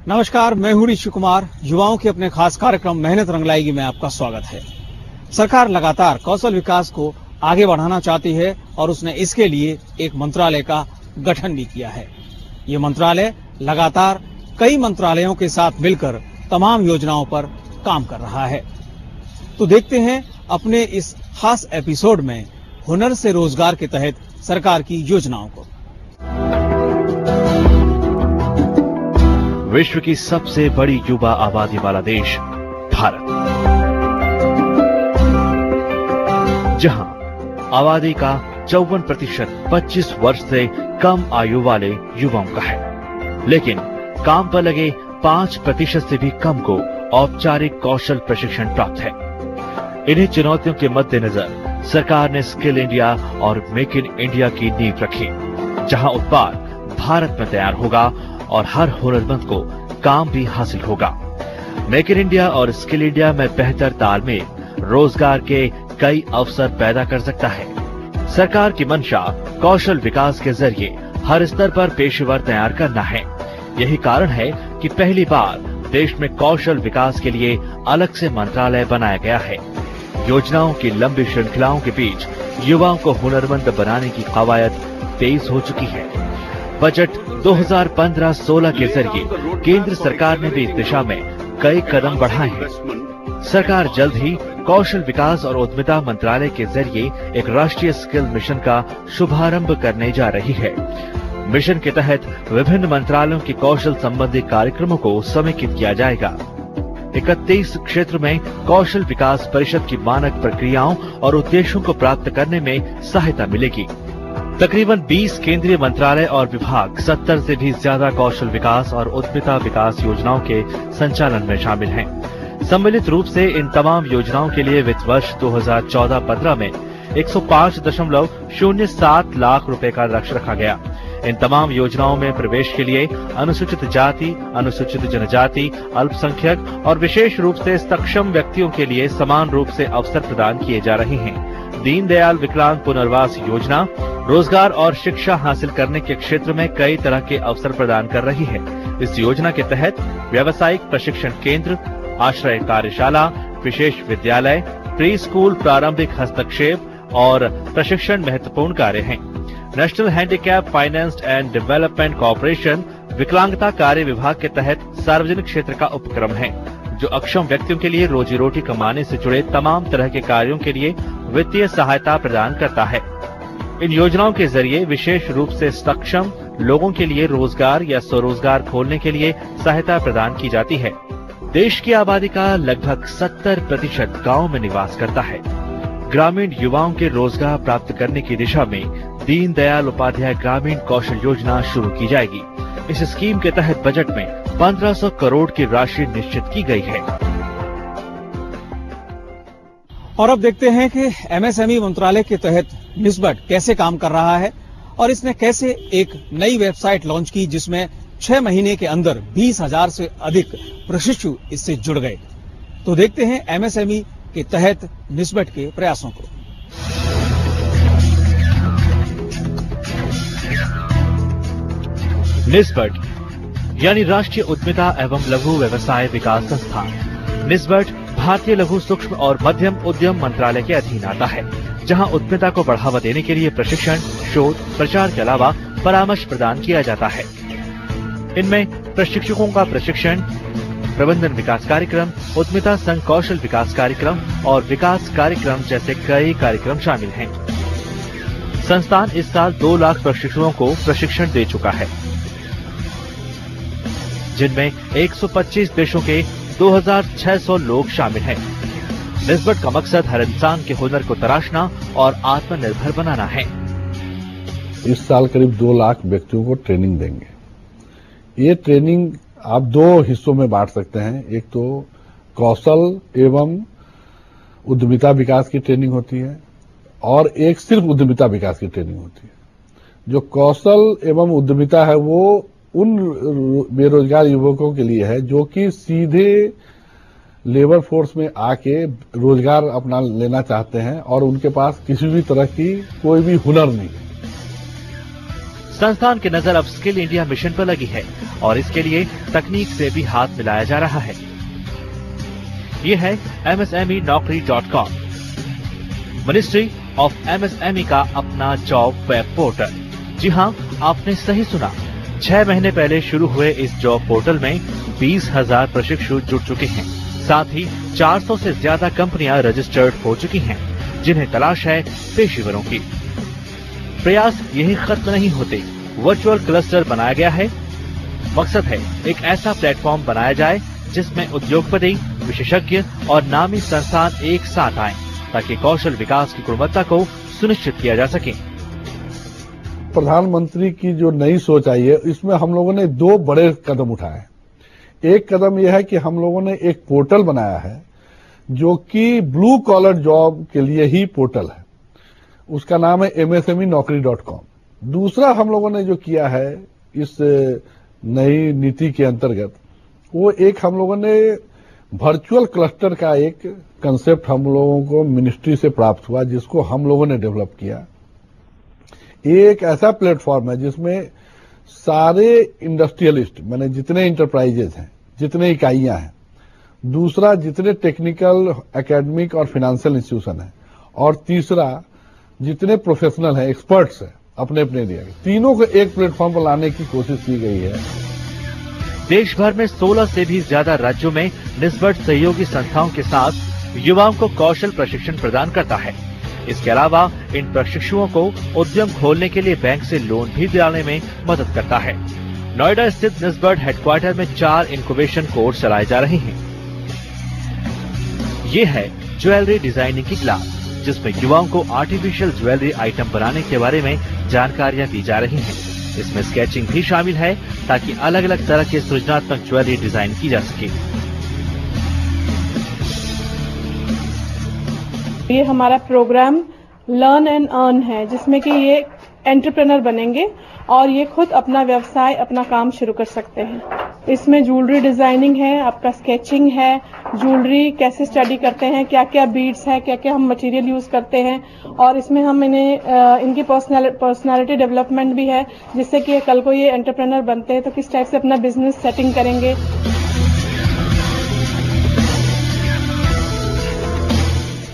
नमस्कार, मैं हूं ऋषि कुमार। युवाओं के अपने खास कार्यक्रम मेहनत रंग लाएगी में आपका स्वागत है। सरकार लगातार कौशल विकास को आगे बढ़ाना चाहती है और उसने इसके लिए एक मंत्रालय का गठन भी किया है। ये मंत्रालय लगातार कई मंत्रालयों के साथ मिलकर तमाम योजनाओं पर काम कर रहा है। तो देखते हैं अपने इस खास एपिसोड में हुनर से रोजगार के तहत सरकार की योजनाओं को। विश्व की सबसे बड़ी युवा आबादी वाला देश भारत, जहां आबादी का 54% 25 वर्ष से कम आयु वाले युवाओं का है, लेकिन काम पर लगे 5% से भी कम को औपचारिक कौशल प्रशिक्षण प्राप्त है। इन्हीं चुनौतियों के मद्देनजर सरकार ने स्किल इंडिया और मेक इन इंडिया की नींव रखी, जहां उत्पाद भारत में तैयार होगा और हर हुनरमंद को काम भी हासिल होगा। मेक इन इंडिया और स्किल इंडिया में बेहतर तालमेल रोजगार के कई अवसर पैदा कर सकता है। सरकार की मंशा कौशल विकास के जरिए हर स्तर पर पेशेवर तैयार करना है। यही कारण है कि पहली बार देश में कौशल विकास के लिए अलग से मंत्रालय बनाया गया है। योजनाओं की लंबी श्रृंखलाओं के बीच युवाओं को हुनरमंद बनाने की कवायद तेज हो चुकी है। बजट 2015-16 के जरिए केंद्र सरकार ने भी इस दिशा में कई कदम बढ़ाए हैं। सरकार जल्द ही कौशल विकास और उद्यमिता मंत्रालय के जरिए एक राष्ट्रीय स्किल मिशन का शुभारंभ करने जा रही है। मिशन के तहत विभिन्न मंत्रालयों के कौशल संबंधी कार्यक्रमों को समेकित किया जाएगा। 31 क्षेत्र में कौशल विकास परिषद की मानक प्रक्रियाओं और उद्देश्यों को प्राप्त करने में सहायता मिलेगी। तकरीबन 20 केंद्रीय मंत्रालय और विभाग 70 से भी ज्यादा कौशल विकास और उद्यमिता विकास योजनाओं के संचालन में शामिल हैं। सम्मिलित रूप से इन तमाम योजनाओं के लिए वित्त वर्ष 2014-15 में 105.07 लाख रुपए का लक्ष्य रखा गया। इन तमाम योजनाओं में प्रवेश के लिए अनुसूचित जाति, अनुसूचित जनजाति, अल्पसंख्यक और विशेष रूप से सक्षम व्यक्तियों के लिए समान रूप से अवसर प्रदान किए जा रहे हैं। दीनदयाल विकलांग पुनर्वास योजना रोजगार और शिक्षा हासिल करने के क्षेत्र में कई तरह के अवसर प्रदान कर रही है। इस योजना के तहत व्यावसायिक प्रशिक्षण केंद्र, आश्रय कार्यशाला, विशेष विद्यालय, प्री स्कूल, प्रारंभिक हस्तक्षेप और प्रशिक्षण महत्वपूर्ण कार्य हैं। National handicap finance and development corporation विकलांगता कार्य विभाग के तहत सार्वजनिक क्षेत्र का उपक्रम है, जो अक्षम व्यक्तियों के लिए रोजी रोटी कमाने से जुड़े तमाम तरह के कार्यों के लिए वित्तीय सहायता प्रदान करता है। इन योजनाओं के जरिए विशेष रूप से सक्षम लोगों के लिए रोजगार या स्वरोजगार खोलने के लिए सहायता प्रदान की जाती है। देश की आबादी का लगभग 70% गाँव में निवास करता है। ग्रामीण युवाओं के रोजगार प्राप्त करने की दिशा में दीनदयाल उपाध्याय ग्रामीण कौशल योजना शुरू की जाएगी। इस स्कीम के तहत बजट में 1500 करोड़ की राशि निश्चित की गई है। और अब देखते हैं कि एमएसएमई मंत्रालय के तहत निस्बत कैसे काम कर रहा है और इसने कैसे एक नई वेबसाइट लॉन्च की, जिसमें 6 महीने के अंदर 20,000 से अधिक प्रशिक्षु इससे जुड़ गए। तो देखते हैं एमएसएमई के तहत निस्बत के प्रयासों को। निस्बत यानी राष्ट्रीय उद्यमिता एवं लघु व्यवसाय विकास संस्थान। निस्बत भारतीय लघु सूक्ष्म और मध्यम उद्यम मंत्रालय के अधीन आता है, जहां उद्यमिता को बढ़ावा देने के लिए प्रशिक्षण, शोध, प्रचार के अलावा परामर्श प्रदान किया जाता है। इनमें प्रशिक्षकों का प्रशिक्षण, प्रबंधन विकास कार्यक्रम, उद्यमिता संघ कौशल विकास कार्यक्रम और विकास कार्यक्रम जैसे कई कार्यक्रम शामिल हैं। संस्थान इस साल 2 लाख प्रशिक्षुओं को प्रशिक्षण दे चुका है, जिनमें 125 देशों के 2600 लोग शामिल हैं। निस्बत का मकसद हर इंसान के हुनर को तराशना और आत्मनिर्भर बनाना है। इस साल करीब 2 लाख व्यक्तियों को ट्रेनिंग देंगे। ये ट्रेनिंग आप 2 हिस्सों में बांट सकते हैं। एक तो कौशल एवं उद्यमिता विकास की ट्रेनिंग होती है और एक सिर्फ उद्यमिता विकास की ट्रेनिंग होती है। जो कौशल एवं उद्यमिता है वो उन बेरोजगार युवकों के लिए है जो कि सीधे लेबर फोर्स में आके रोजगार अपना लेना चाहते हैं और उनके पास किसी भी तरह की कोई भी हुनर नहीं है। संस्थान की नजर अब स्किल इंडिया मिशन पर लगी है और इसके लिए तकनीक से भी हाथ मिलाया जा रहा है। ये है msmenokri.com, मिनिस्ट्री ऑफ एमएसएमई का अपना जॉब वेब पोर्टल। जी हां, आपने सही सुना। 6 महीने पहले शुरू हुए इस जॉब पोर्टल में 20,000 प्रशिक्षु जुड़ चुके हैं। साथ ही 400 से ज्यादा कंपनियां रजिस्टर्ड हो चुकी हैं, जिन्हें तलाश है पेशेवरों की। प्रयास यही खत्म नहीं होते। वर्चुअल क्लस्टर बनाया गया है। मकसद है एक ऐसा प्लेटफॉर्म बनाया जाए जिसमें उद्योगपति, विशेषज्ञ और नामी संस्थान एक साथ आएं, ताकि कौशल विकास की गुणवत्ता को सुनिश्चित किया जा सके। प्रधानमंत्री की जो नई सोच आई है, इसमें हम लोगों ने 2 बड़े कदम उठाए। एक कदम यह है कि हम लोगों ने एक पोर्टल बनाया है जो कि ब्लू कॉलर जॉब के लिए ही पोर्टल है। उसका नाम है msmenokri.com। दूसरा हम लोगों ने जो किया है इस नई नीति के अंतर्गत, वो एक हम लोगों ने वर्चुअल क्लस्टर का एक कंसेप्ट हम लोगों को मिनिस्ट्री से प्राप्त हुआ, जिसको हम लोगों ने डेवलप किया। एक ऐसा प्लेटफॉर्म है जिसमें सारे इंडस्ट्रियलिस्ट, माने जितने इंटरप्राइजेज हैं, जितने इकाइयां हैं, दूसरा जितने टेक्निकल, एकेडमिक और फाइनेंशियल इंस्टीट्यूशन है, और तीसरा जितने प्रोफेशनल हैं, एक्सपर्ट्स हैं अपने अपने एरिया के, तीनों को एक प्लेटफॉर्म पर लाने की कोशिश की गई है। देश भर में 16 से भी ज्यादा राज्यों में निस्बत सहयोगी संस्थाओं के साथ युवाओं को कौशल प्रशिक्षण प्रदान करता है। इसके अलावा इन प्रशिक्षुओं को उद्यम खोलने के लिए बैंक से लोन भी दिलाने में मदद करता है। नोएडा स्थित निस्बत हेडक्वार्टर में 4 इंक्यूबेशन कोर्स चलाए जा रहे हैं। ये है ज्वेलरी डिजाइनिंग की क्लास, जिसमें युवाओं को आर्टिफिशियल ज्वेलरी आइटम बनाने के बारे में जानकारियां दी जा रही हैं। इसमें स्केचिंग भी शामिल है, ताकि अलग अलग तरह के सृजनात्मक ज्वेलरी डिजाइन की जा सके। ये हमारा प्रोग्राम लर्न एंड अर्न है, जिसमें कि ये एंटरप्रेन्योर बनेंगे और ये खुद अपना व्यवसाय, अपना काम शुरू कर सकते हैं। इसमें ज्वेलरी डिजाइनिंग है, आपका स्केचिंग है, ज्वेलरी कैसे स्टडी करते हैं, क्या क्या बीड्स है, क्या क्या हम मटेरियल यूज करते हैं, और इसमें हम इनकी पर्सनालिटी डेवलपमेंट भी है, जिससे कि कल को ये एंटरप्रेन्योर बनते हैं तो किस टाइप से अपना बिजनेस सेटिंग करेंगे।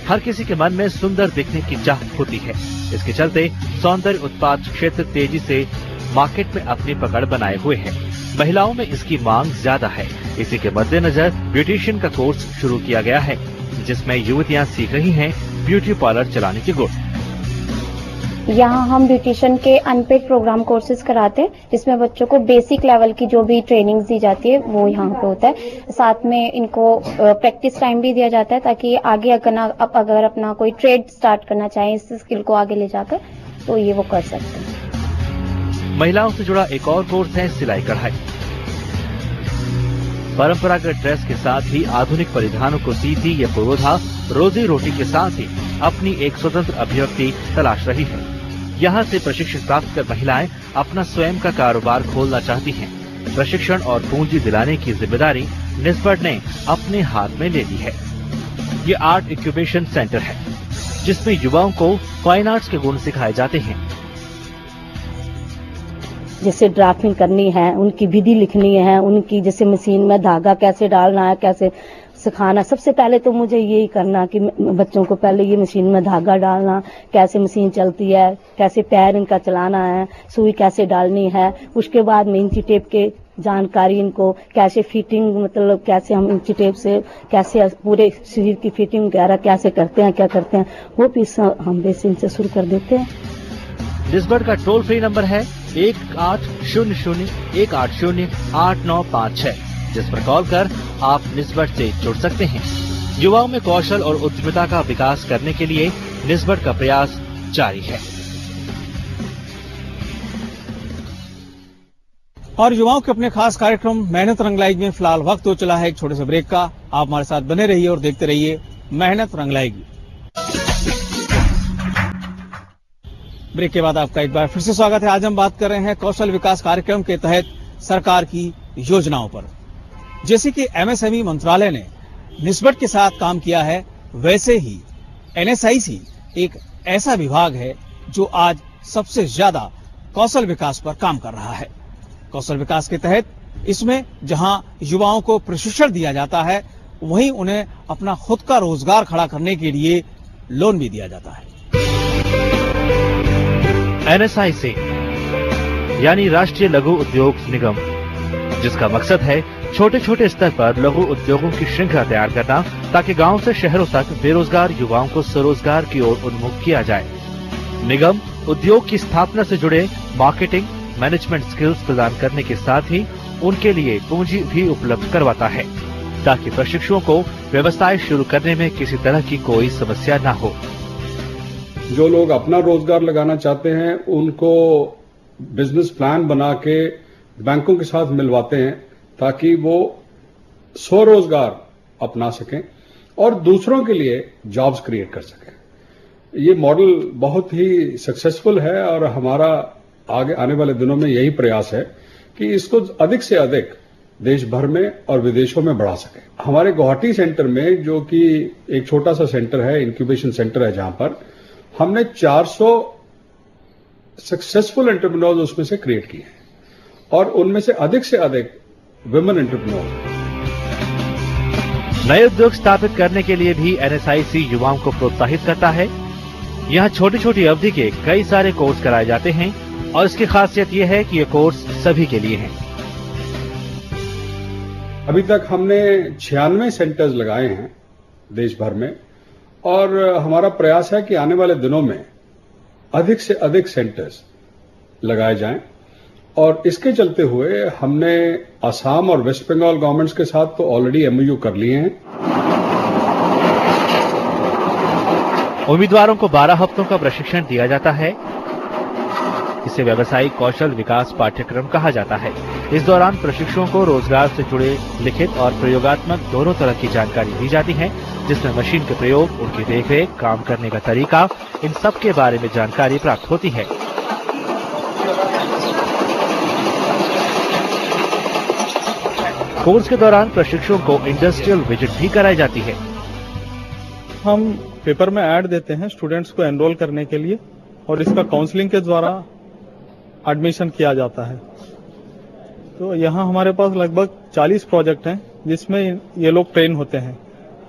हर किसी के मन में सुंदर दिखने की चाह होती है। इसके चलते सौंदर्य उत्पाद क्षेत्र तेजी से मार्केट में अपनी पकड़ बनाए हुए है। महिलाओं में इसकी मांग ज्यादा है। इसी के मद्देनजर ब्यूटिशियन का कोर्स शुरू किया गया है, जिसमें युवतियां सीख रही हैं ब्यूटी पार्लर चलाने के गुण। यहाँ हम ब्यूटिशियन के अनपेड प्रोग्राम कोर्सेज कराते हैं, जिसमें बच्चों को बेसिक लेवल की जो भी ट्रेनिंग दी जाती है वो यहाँ पे होता है। साथ में इनको प्रैक्टिस टाइम भी दिया जाता है, ताकि आगे अगर अपना कोई ट्रेड स्टार्ट करना चाहे इस स्किल को आगे ले जाकर, तो ये वो कर सकते हैं। महिलाओं से जुड़ा एक और कोर्स है सिलाई कढ़ाई। परंपरागत ड्रेस के साथ ही आधुनिक परिधानों को सीती ये पुरोधा रोजी रोटी के साथ ही अपनी एक स्वतंत्र अभिव्यक्ति तलाश रही है। यहाँ से प्रशिक्षण प्राप्त कर महिलाएं अपना स्वयं का कारोबार खोलना चाहती हैं। प्रशिक्षण और पूंजी दिलाने की जिम्मेदारी निस्बत ने अपने हाथ में ले ली है। ये आर्ट इंक्यूबेशन सेंटर है, जिसमें युवाओं को फाइन आर्ट्स के गुण सिखाए जाते हैं। जैसे ड्राफ्टिंग करनी है, उनकी विधि लिखनी है, उनकी जैसे मशीन में धागा कैसे डालना है, कैसे सिखाना। सबसे पहले तो मुझे यही करना कि बच्चों को पहले ये मशीन में धागा डालना, कैसे मशीन चलती है, कैसे पैर इनका चलाना है, सुई कैसे डालनी है। उसके बाद में इंची टेप के जानकारी, इनको कैसे फिटिंग, मतलब कैसे हम इंची टेप से कैसे पूरे शरीर की फिटिंग वगैरह कैसे करते हैं, क्या करते हैं, वो भी हम बेसिक से शुरू कर देते हैं। निस्बत का टोल फ्री नंबर है 1800-180-8956, जिस पर कॉल कर आप निस्बत से जुड़ सकते हैं। युवाओं में कौशल और उद्यमिता का विकास करने के लिए निस्बत का प्रयास जारी है। और युवाओं के अपने खास कार्यक्रम मेहनत रंग लाएगी में फिलहाल वक्त हो चला है एक छोटे से ब्रेक का। आप हमारे साथ बने रहिए और देखते रहिए मेहनत रंग लाएगी। ब्रेक के बाद आपका एक बार फिर से स्वागत है। आज हम बात कर रहे हैं कौशल विकास कार्यक्रम के तहत सरकार की योजनाओं पर। जैसे कि एमएसएमई मंत्रालय ने निस्बत के साथ काम किया है, वैसे ही एनएसआईसी एक ऐसा विभाग है जो आज सबसे ज्यादा कौशल विकास पर काम कर रहा है। कौशल विकास के तहत इसमें जहां युवाओं को प्रशिक्षण दिया जाता है, वहीं उन्हें अपना खुद का रोजगार खड़ा करने के लिए लोन भी दिया जाता है। NSIC यानी राष्ट्रीय लघु उद्योग निगम, जिसका मकसद है छोटे छोटे स्तर पर लघु उद्योगों की श्रृंखला तैयार करना, ताकि गांव से शहरों तक बेरोजगार युवाओं को स्वरोजगार की ओर उन्मुख किया जाए। निगम उद्योग की स्थापना से जुड़े मार्केटिंग, मैनेजमेंट स्किल्स प्रदान करने के साथ ही उनके लिए पूंजी भी उपलब्ध करवाता है, ताकि प्रशिक्षुओं को व्यवसाय शुरू करने में किसी तरह की कोई समस्या न हो। जो लोग अपना रोजगार लगाना चाहते हैं, उनको बिजनेस प्लान बना के बैंकों के साथ मिलवाते हैं, ताकि वो स्वरोजगार अपना सकें और दूसरों के लिए जॉब्स क्रिएट कर सकें। ये मॉडल बहुत ही सक्सेसफुल है और हमारा आगे आने वाले दिनों में यही प्रयास है कि इसको अधिक से अधिक देश भर में और विदेशों में बढ़ा सके। हमारे गुवाहाटी सेंटर में, जो कि एक छोटा सा सेंटर है, इंक्यूबेशन सेंटर है, जहां पर हमने 400 सक्सेसफुल एंटरप्रेन्योर्स उसमें से क्रिएट किए हैं और उनमें से अधिक विमेन एंटरप्रेन्योर्स। नए उद्योग स्थापित करने के लिए भी NSIC युवाओं को प्रोत्साहित करता है। यहाँ छोटी छोटी अवधि के कई सारे कोर्स कराए जाते हैं और इसकी खासियत यह है कि ये कोर्स सभी के लिए हैं। अभी तक हमने 96 सेंटर्स लगाए हैं देश भर में और हमारा प्रयास है कि आने वाले दिनों में अधिक से अधिक सेंटर्स लगाए जाएं और इसके चलते हुए हमने असम और वेस्ट बंगाल गवर्नमेंट्स के साथ तो ऑलरेडी MOU कर लिए हैं। उम्मीदवारों को 12 हफ्तों का प्रशिक्षण दिया जाता है। इसे व्यावसायिक कौशल विकास पाठ्यक्रम कहा जाता है। इस दौरान प्रशिक्षुओं को रोजगार से जुड़े लिखित और प्रयोगात्मक दोनों तरह की जानकारी दी जाती है, जिसमें मशीन के प्रयोग, उनकी देखरेख, काम करने का तरीका, इन सब के बारे में जानकारी प्राप्त होती है। कोर्स के दौरान प्रशिक्षुओं को इंडस्ट्रियल विजिट भी कराई जाती है। हम पेपर में ऐड देते हैं स्टूडेंट्स को एनरोल करने के लिए और इसका काउंसलिंग के द्वारा एडमिशन किया जाता है। तो यहाँ हमारे पास लगभग 40 प्रोजेक्ट हैं जिसमें ये लोग ट्रेन होते हैं।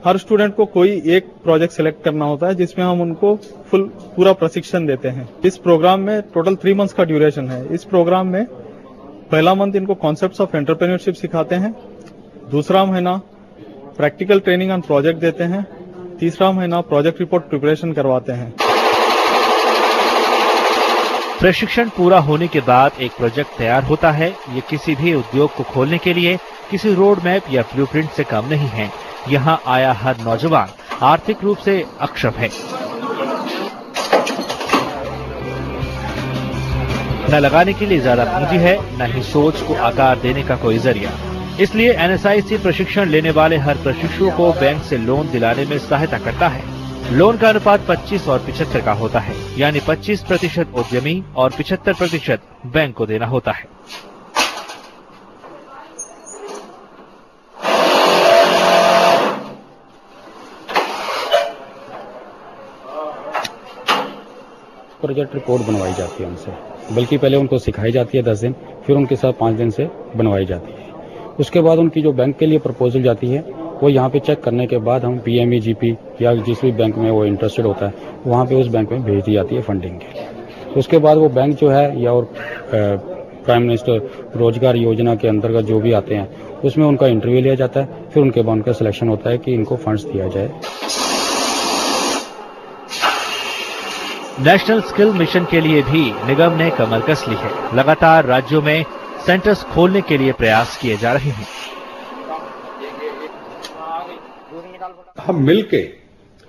हर स्टूडेंट को कोई एक प्रोजेक्ट सिलेक्ट करना होता है जिसमें हम उनको पूरा प्रशिक्षण देते हैं। इस प्रोग्राम में टोटल 3 मंथ्स का ड्यूरेशन है। इस प्रोग्राम में पहला मंथ इनको कॉन्सेप्ट्स ऑफ एंटरप्रेन्योरशिप सिखाते हैं, दूसरा महीना प्रैक्टिकल ट्रेनिंग ऑन प्रोजेक्ट देते हैं, तीसरा महीना प्रोजेक्ट रिपोर्ट प्रिपरेशन करवाते हैं। प्रशिक्षण पूरा होने के बाद एक प्रोजेक्ट तैयार होता है। ये किसी भी उद्योग को खोलने के लिए किसी रोड मैप या ब्लूप्रिंट से कम नहीं है। यहाँ आया हर नौजवान आर्थिक रूप से अक्षम है। न लगाने के लिए ज्यादा पूंजी है, न ही सोच को आकार देने का कोई जरिया। इसलिए NSIC प्रशिक्षण लेने वाले हर प्रशिक्षुओं को बैंक से लोन दिलाने में सहायता करता है। लोन का अनुपात 25 और 75 का होता है, यानी 25% उद्यमी और 75% बैंक को देना होता है। प्रोजेक्ट रिपोर्ट बनवाई जाती है उनसे, बल्कि पहले उनको सिखाई जाती है 10 दिन, फिर उनके साथ 5 दिन से बनवाई जाती है। उसके बाद उनकी जो बैंक के लिए प्रपोजल जाती है वो यहाँ पे चेक करने के बाद हम PME GP या जिस भी बैंक में वो इंटरेस्टेड होता है वहाँ पे उस बैंक में भेज दी जाती है फंडिंग के लिए। उसके बाद वो बैंक जो है या और प्राइम मिनिस्टर रोजगार योजना के अंतर्गत जो भी आते हैं उसमें उनका इंटरव्यू लिया जाता है, फिर उनके बाद उनका सिलेक्शन होता है कि इनको फंड्स दिया जाए। नेशनल स्किल मिशन के लिए भी निगम ने कमर कस ली है। लगातार राज्यों में सेंटर्स खोलने के लिए प्रयास किए जा रहे हैं। हम मिलके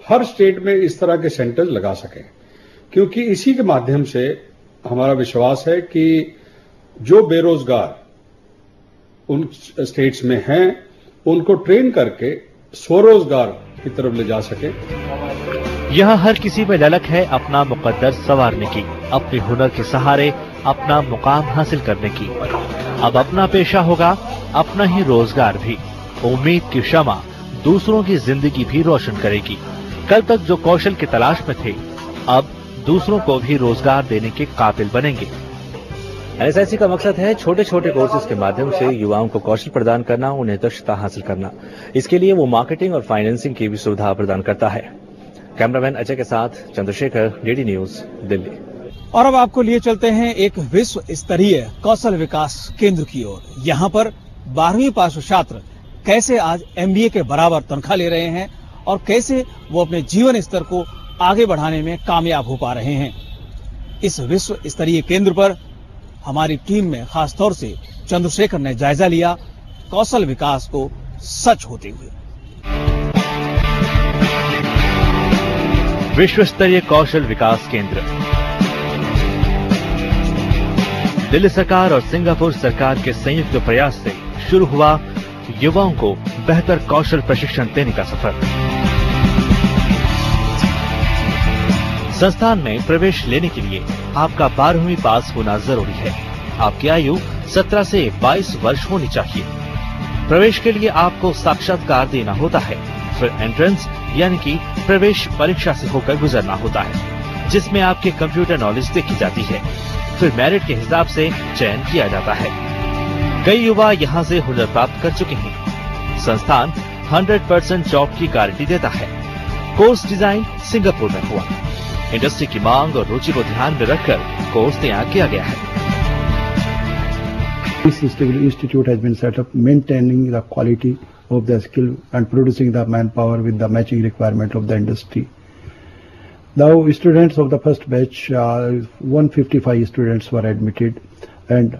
हर स्टेट में इस तरह के सेंटर्स लगा सकें, क्योंकि इसी के माध्यम से हमारा विश्वास है कि जो बेरोजगार उन स्टेट्स में हैं उनको ट्रेन करके स्वरोजगार की तरफ ले जा सके। यहाँ हर किसी में ललक है अपना मुकद्दर संवारने की, अपने हुनर के सहारे अपना मुकाम हासिल करने की। अब अपना पेशा होगा, अपना ही रोजगार भी। उम्मीद की शमा दूसरों की जिंदगी भी रोशन करेगी। कल तक जो कौशल की तलाश में थे, अब दूसरों को भी रोजगार देने के काबिल बनेंगे। एनएसआईसी का मकसद है छोटे छोटे कोर्सेज के माध्यम से युवाओं को कौशल प्रदान करना, उन्हें दक्षता हासिल करना। इसके लिए वो मार्केटिंग और फाइनेंसिंग की भी सुविधा प्रदान करता है। कैमरामैन अजय के साथ चंद्रशेखर, डीडी न्यूज, दिल्ली। और अब आपको लिए चलते हैं एक विश्व स्तरीय कौशल विकास केंद्र की ओर। यहाँ पर 12वीं पास छात्र कैसे आज MBA के बराबर तनख्वाह ले रहे हैं और कैसे वो अपने जीवन स्तर को आगे बढ़ाने में कामयाब हो पा रहे हैं। इस विश्व स्तरीय केंद्र पर हमारी टीम में खास तौर से चंद्रशेखर ने जायजा लिया कौशल विकास को सच होते हुए। विश्व स्तरीय कौशल विकास केंद्र दिल्ली सरकार और सिंगापुर सरकार के संयुक्त प्रयास से शुरू हुआ युवाओं को बेहतर कौशल प्रशिक्षण देने का सफर। संस्थान में प्रवेश लेने के लिए आपका 12वीं पास होना जरूरी है। आपकी आयु 17 से 22 वर्ष होनी चाहिए। प्रवेश के लिए आपको साक्षात्कार देना होता है, फिर एंट्रेंस यानी कि प्रवेश परीक्षा से होकर गुजरना होता है, जिसमें आपके कंप्यूटर नॉलेज देखी जाती है। फिर मेरिट के हिसाब से चयन किया जाता है। कई युवा यहां से हुनर प्राप्त कर चुके हैं। संस्थान 100% जॉब की गारंटी देता है। कोर्स डिजाइन सिंगापुर में हुआ। इंडस्ट्री की मांग और रुचि को ध्यान में रखकर कोर्स तैयार किया गया है। This institute has been set up maintaining the quality of the skill and producing the manpower with the matching requirement of the industry. Now, students of the first batch, 155 students were admitted, and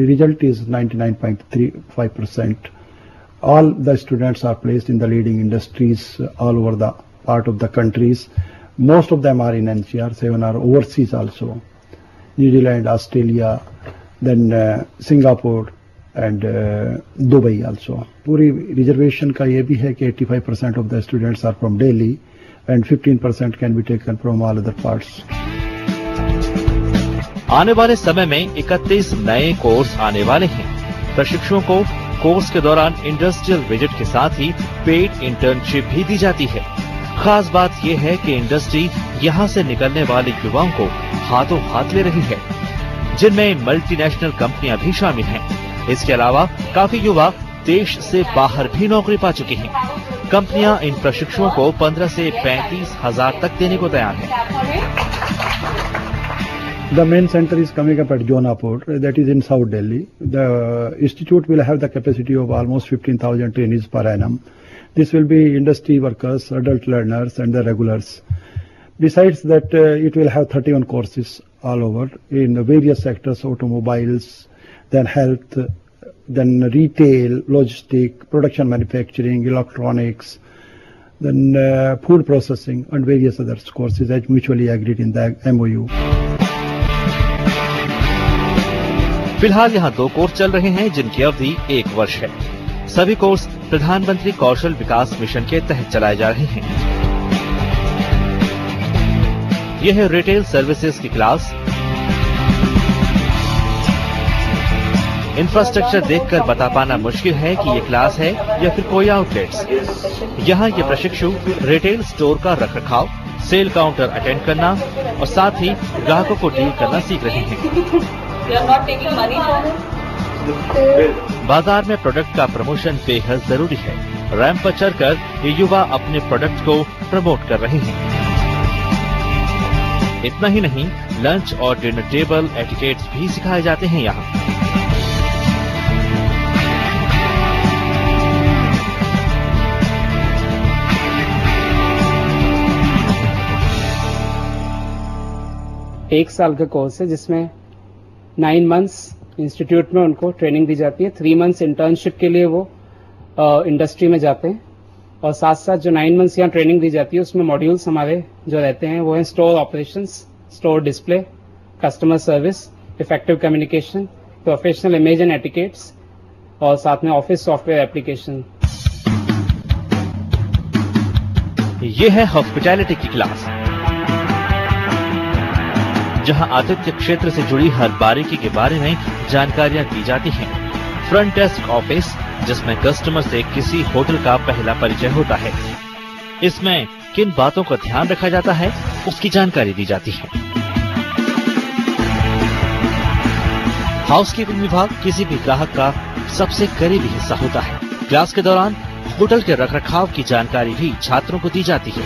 result is 99.35%. All the students are placed in the leading industries all over the part of the countries. Most of them are in NCR, 7 are overseas also. New Zealand, Australia, then Singapore and Dubai also. पूरी reservation का ये भी है कि 85% of the students are from Delhi and 15% can be taken from all other parts. आने वाले समय में 31 नए कोर्स आने वाले हैं। प्रशिक्षुओं को कोर्स के दौरान इंडस्ट्रियल विजिट के साथ ही पेड इंटर्नशिप भी दी जाती है। खास बात यह है कि इंडस्ट्री यहां से निकलने वाले युवाओं को हाथों हाथ ले रही है, जिनमें मल्टीनेशनल कंपनियां भी शामिल हैं। इसके अलावा काफी युवा देश से बाहर भी नौकरी पा चुके हैं। कंपनियां इन प्रशिक्षुओं को 15 से 35 हजार तक देने को तैयार हैं। The main center is coming up at Jonapur, that is in South Delhi. The institute will have the capacity of almost 15,000 trainees per annum. This will be industry workers, adult learners, and the regulars. Besides that, it will have 31 courses all over in various sectors: automobiles, then health, then retail, logistic, production manufacturing, electronics, then food processing, and various other courses as mutually agreed in the MOU. फिलहाल यहाँ 2 course चल रहे हैं, जिनकी अवधि 1 वर्ष है। सभी कोर्स प्रधानमंत्री कौशल विकास मिशन के तहत चलाए जा रहे हैं। यह है रिटेल सर्विसेज की क्लास। इंफ्रास्ट्रक्चर देखकर बता पाना मुश्किल है कि ये क्लास है या फिर कोई आउटलेट्स। यहाँ ये प्रशिक्षु रिटेल स्टोर का रखरखाव, सेल काउंटर अटेंड करना और साथ ही ग्राहकों को डील करना सीख रहे हैं। बाजार में प्रोडक्ट का प्रमोशन बेहद जरूरी है। रैंप पर चढ़कर ये युवा अपने प्रोडक्ट को प्रमोट कर रहे हैं। इतना ही नहीं, लंच और डिनर टेबल एटिकेट्स भी सिखाए जाते हैं यहाँ। एक साल का कोर्स है जिसमें 9 मंथ्स इंस्टीट्यूट में उनको ट्रेनिंग दी जाती है। 3 मंथ्स इंटर्नशिप के लिए वो इंडस्ट्री में जाते हैं और साथ साथ जो 9 मंथ्स यहाँ ट्रेनिंग दी जाती है उसमें मॉड्यूल्स हमारे जो रहते हैं वो है store operations, store display, customer service, effective communication, professional image and etiquettes और साथ में ऑफिस सॉफ्टवेयर एप्लीकेशन। ये है हॉस्पिटैलिटी की क्लास, जहां आतिथ्य क्षेत्र से जुड़ी हर बारीकी के बारे में जानकारियां दी जाती हैं। फ्रंट डेस्क ऑफिस, जिसमें कस्टमर से किसी होटल का पहला परिचय होता है। इसमें किन बातों का ध्यान रखा जाता है उसकी जानकारी दी जाती है। हाउसकीपिंग विभाग किसी भी ग्राहक का सबसे करीबी हिस्सा होता है। क्लास के दौरान होटल के रखरखाव की जानकारी भी छात्रों को दी जाती है।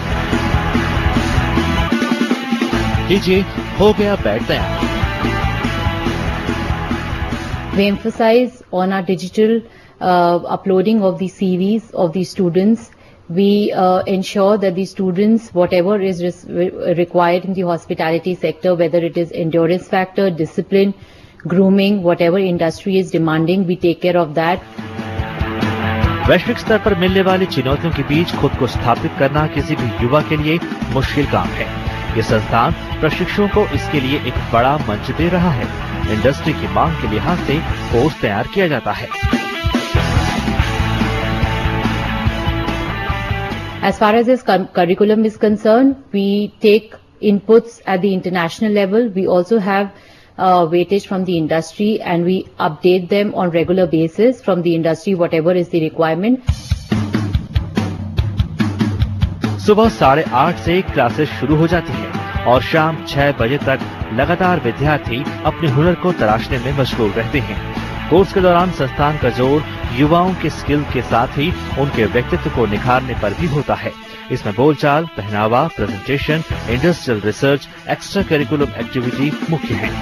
लीजिए, हो गया बैग तैयार। We emphasize on our digital uploading of the CVs of the students. We ensure that the students, whatever is required in the hospitality sector, whether it is endurance factor, discipline, grooming, whatever industry is demanding, we take care of that. वैश्विक स्तर पर मिलने वाली चुनौतियों के बीच खुद को स्थापित करना किसी भी युवा के लिए मुश्किल काम है। ये संस्थान प्रशिक्षुओं को इसके लिए एक बड़ा मंच दे रहा है। इंडस्ट्री की मांग के लिहाज से कोर्स तैयार किया जाता है। As far as this curriculum is concerned, we take inputs at the international level. We also have weightage from the industry, and we update them on regular basis from the industry, whatever is the requirement. सुबह 8:30 से classes शुरू हो जाती है और शाम 6 बजे तक लगातार विद्यार्थी अपने हुनर को तराशने में मशगूल रहते हैं। कोर्स के दौरान संस्थान का जोर युवाओं के स्किल के साथ ही उनके व्यक्तित्व को निखारने पर भी होता है। इसमें बोलचाल, पहनावा, presentation, industrial research, extra curriculum activity मुख्य हैं।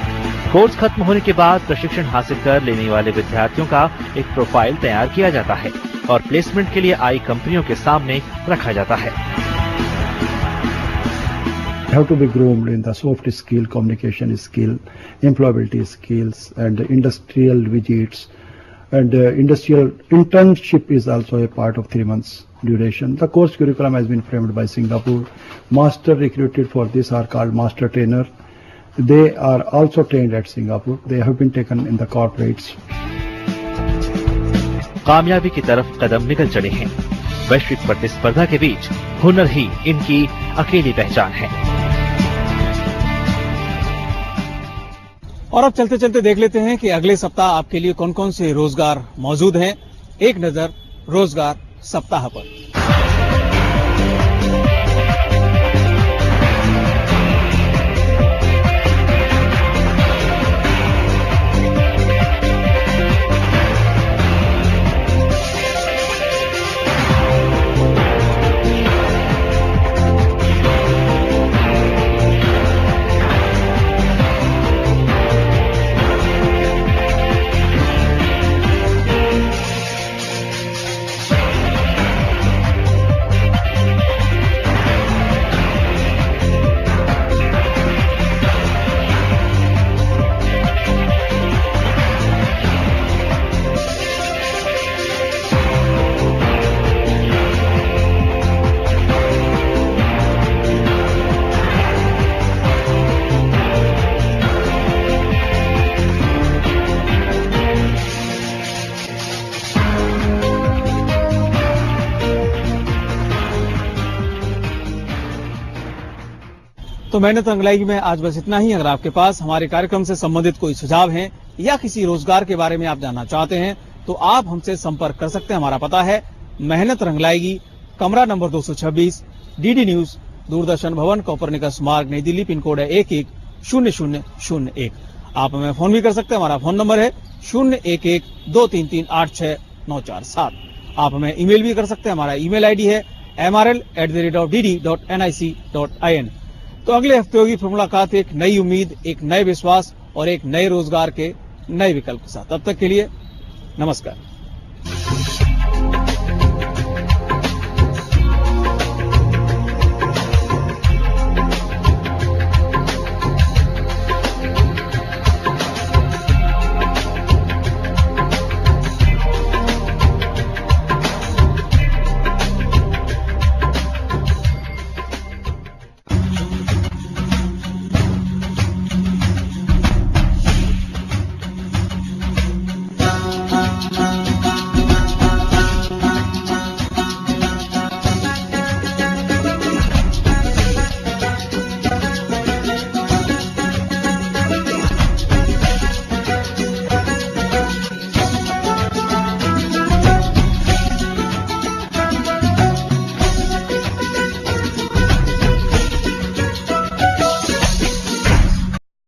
कोर्स खत्म होने के बाद प्रशिक्षण हासिल कर लेने वाले विद्यार्थियों का एक प्रोफाइल तैयार किया जाता है और प्लेसमेंट के लिए आई कंपनियों के सामने रखा जाता है। Have to be groomed in the soft skill, communication skill, employability skills, and industrial visits. And industrial internship is also a part of 3 months duration. The course curriculum has been framed by Singapore. Master recruited for this are called master trainer. They are also trained at Singapore. They have been taken in the corporates. कामयाबी की तरफ कदम निकल चले हैं। वैश्विक प्रतिस्पर्धा के बीच हुनर ही इनकी अकेली पहचान है। और अब चलते चलते देख लेते हैं कि अगले सप्ताह आपके लिए कौन कौन से रोजगार मौजूद हैं। एक नजर रोजगार सप्ताह पर। तो मेहनत रंगलाएगी में आज बस इतना ही। अगर आपके पास हमारे कार्यक्रम से संबंधित कोई सुझाव हैं या किसी रोजगार के बारे में आप जानना चाहते हैं तो आप हमसे संपर्क कर सकते हैं। हमारा पता है मेहनत रंगलाएगी, कमरा नंबर 226, डीडी न्यूज, दूरदर्शन भवन, कोपरनिकस मार्ग, नई दिल्ली। पिन कोड है 110001। आप हमें फोन भी कर सकते हैं। हमारा फोन नंबर है 011-233-86947। आप हमें ईमेल भी कर सकते हैं। हमारा ईमेल आईडी है mrl@dd.nic.in। तो अगले हफ्ते होगी फिर मुलाकात एक नई उम्मीद, एक नए विश्वास और एक नए रोजगार के नए विकल्प के साथ। तब तक के लिए नमस्कार।